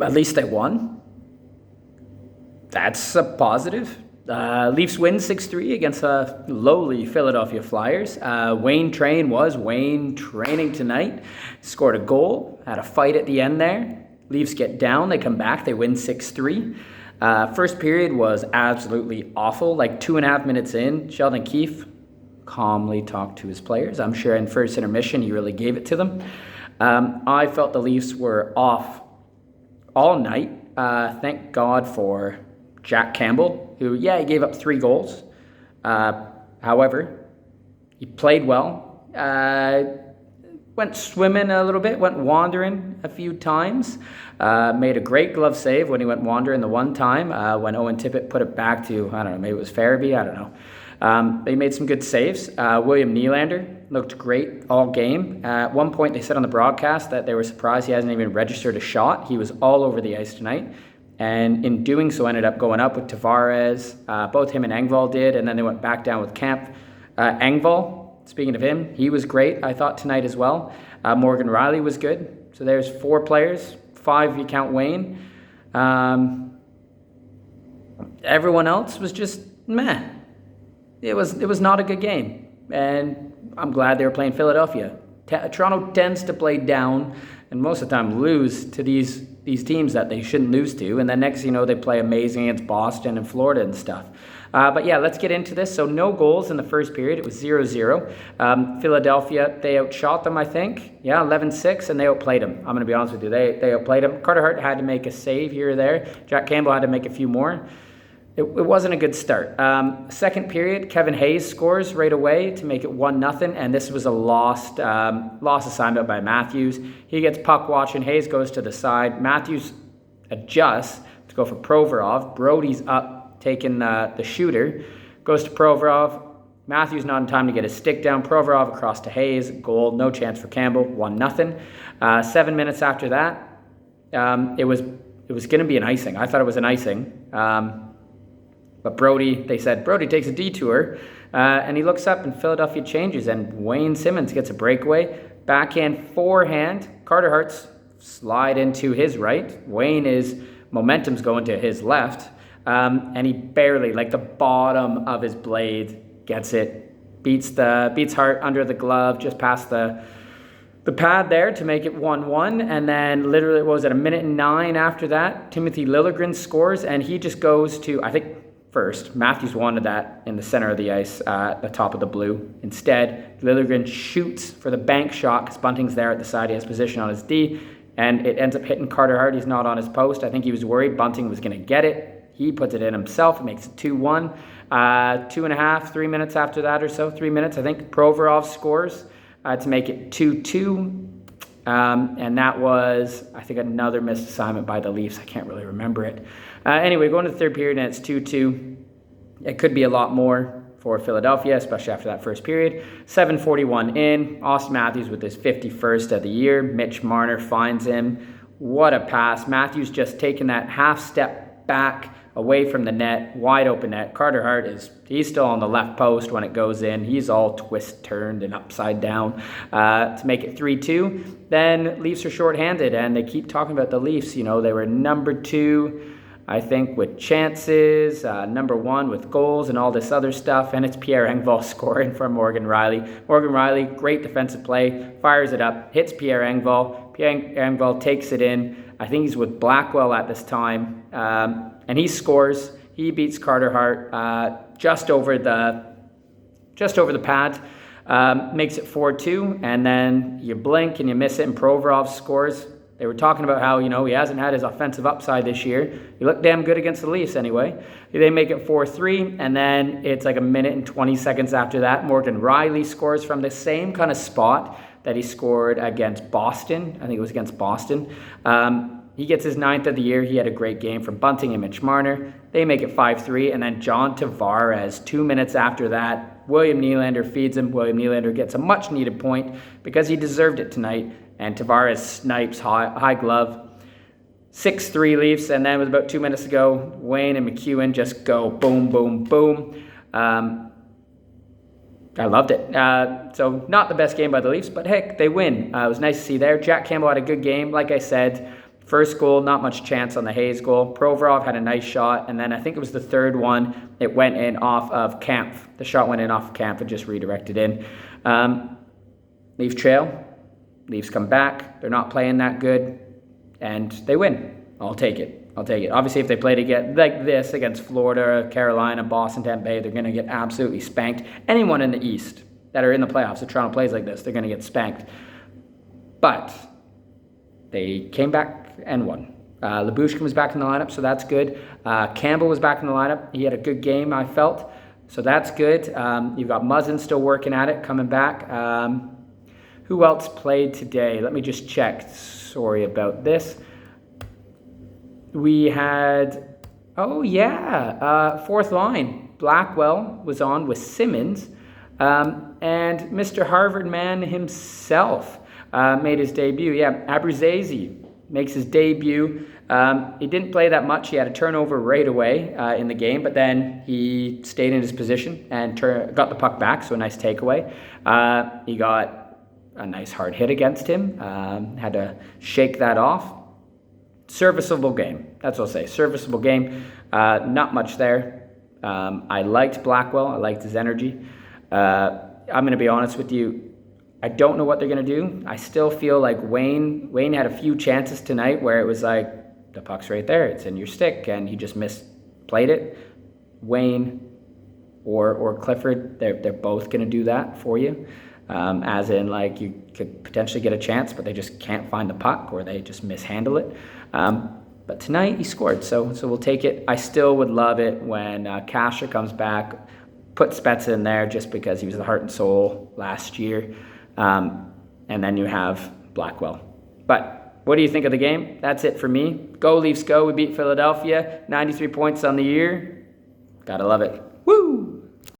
At least they won. That's a positive. Leafs win 6-3 against the lowly Philadelphia Flyers. Wayne training tonight. Scored a goal, had a fight at the end there. Leafs get down, they come back, they win 6-3. First period was absolutely awful. Like 2.5 minutes in, Sheldon Keefe calmly talked to his players. I'm sure in first intermission he really gave it to them. I felt the Leafs were off all night. Thank God for Jack Campbell, who, he gave up 3 goals. However, he played well. Went swimming a little bit, went wandering a few times. Made a great glove save when he went wandering the one time when Owen Tippett put it back to, I don't know, maybe it was Farabee, I don't know. They made some good saves. William Nylander looked great all game. At one point, they said on the broadcast that they were surprised he hasn't even registered a shot. He was all over the ice tonight. And in doing so, ended up going up with Tavares. Both him and Engvall did, and then they went back down with Kemp. Engvall, speaking of him, he was great, I thought, tonight as well. Morgan Rielly was good. So there's 4 players, 5 if you count Wayne. Everyone else was just meh. It was not a good game. And I'm glad they were playing Philadelphia. Toronto tends to play down and most of the time lose to these teams that they shouldn't lose to. And then next, they play amazing against Boston and Florida and stuff. But let's get into this. So no goals in the first period. It was 0-0. Philadelphia, they outshot them, I think. 11-6, and they outplayed them. I'm going to be honest with you. They outplayed them. Carter Hart had to make a save here or there. Jack Campbell had to make a few more. It wasn't a good start. Second period, Kevin Hayes scores right away to make it 1-0, and this was a lost assignment by Matthews. He gets puck watching. Hayes goes to the side. Matthews adjusts to go for Provorov. Brody's up, taking the shooter. Goes to Provorov. Matthews not in time to get his stick down. Provorov across to Hayes. Goal, no chance for Campbell. 1-0. 7 minutes after that, it was going to be an icing. I thought it was an icing. But they said Brody takes a detour, and he looks up and Philadelphia changes, and Wayne Simmonds gets a breakaway. Backhand, forehand. Carter Hart's slide into his right. Momentum's going to his left. And he barely, like the bottom of his blade, gets it. Beats Hart under the glove, just past the pad there to make it 1-1. And then literally, what was it, 1:09 after that, Timothy Liljegren scores, and he just goes to, I think, first. Matthews wanted that in the center of the ice at the top of the blue. Instead, Liljegren shoots for the bank shot because Bunting's there at the side. He has position on his D, and it ends up hitting Carter Hart. He's not on his post. I think he was worried Bunting was going to get it. He puts it in himself. It makes it 2-1. 2.5, 3 minutes after that or so, 3 minutes, I think, Provorov scores to make it 2-2. And that was, I think, another missed assignment by the Leafs. I can't really remember it. Anyway, going to the third period, and it's 2-2. It could be a lot more for Philadelphia, especially after that first period. 7:41 in. Austin Matthews with his 51st of the year. Mitch Marner finds him. What a pass. Matthews just taking that half step back away from the net, wide open net. Carter Hart he's still on the left post when it goes in. He's all turned and upside down to make it 3-2. Then Leafs are shorthanded, and they keep talking about the Leafs. They were number 2, I think, with chances, number 1 with goals and all this other stuff, and it's Pierre Engvall scoring for Morgan Rielly. Morgan Rielly, great defensive play, fires it up, hits Pierre Engvall. Pierre Engvall takes it in. I think he's with Blackwell at this time, and he scores. He beats Carter Hart just over the pad, makes it 4-2, and then you blink and you miss it, and Provorov scores. They were talking about how, he hasn't had his offensive upside this year. He looked damn good against the Leafs anyway. They make it 4-3, and then it's like 1 minute and 20 seconds after that. Morgan Rielly scores from the same kind of spot that he scored against Boston. I think it was against Boston. He gets his 9th of the year. He had a great game from Bunting and Mitch Marner. They make it 5-3, and then John Tavares, 2 minutes after that, William Nylander feeds him. William Nylander gets a much-needed point because he deserved it tonight, and Tavares snipes high glove. 6-3 Leafs, and then with about 2 minutes to go, Wayne and McEwen just go boom, boom, boom. I loved it. So not the best game by the Leafs, but heck, they win. It was nice to see there. Jack Campbell had a good game. Like I said, First goal, not much chance on the Hayes goal. Provorov had a nice shot, and then I think it was the third one. It went in off of Kampf. The shot went in off of Kampf and just redirected in. Leafs trail. Leafs come back. They're not playing that good, and they win. I'll take it. Obviously, if they played again like this against Florida, Carolina, Boston, Tampa Bay, they're going to get absolutely spanked. Anyone in the East that are in the playoffs, if Toronto plays like this, they're going to get spanked. But they came back and won. Lyubushkin was back in the lineup, so that's good. Campbell was back in the lineup. He had a good game, I felt, so that's good. You've got Muzzin still working at it, coming back. Who else played today? Let me just check. Sorry about this. We had, fourth line. Blackwell was on with Simmons, and Mr. Harvard man himself made his debut. Yeah, Abruzzese makes his debut. He didn't play that much. He had a turnover right away in the game, but then he stayed in his position and got the puck back, so a nice takeaway. He got a nice hard hit against him. Had to shake that off. Serviceable game. That's what I'll say. Serviceable game. Not much there. I liked Blackwell. I liked his energy. I'm going to be honest with you. I don't know what they're going to do. I still feel like Wayne had a few chances tonight where it was like, the puck's right there. It's in your stick, and he just misplayed it. Wayne or Clifford, they're both going to do that for you. As in, like, you could potentially get a chance, but they just can't find the puck, or they just mishandle it. But tonight he scored, so we'll take it. I still would love it when Kasher comes back, put Spezza in there just because he was the heart and soul last year. And then you have Blackwell. But what do you think of the game? That's it for me. Go Leafs, go. We beat Philadelphia. 93 points on the year. Gotta love it. Woo!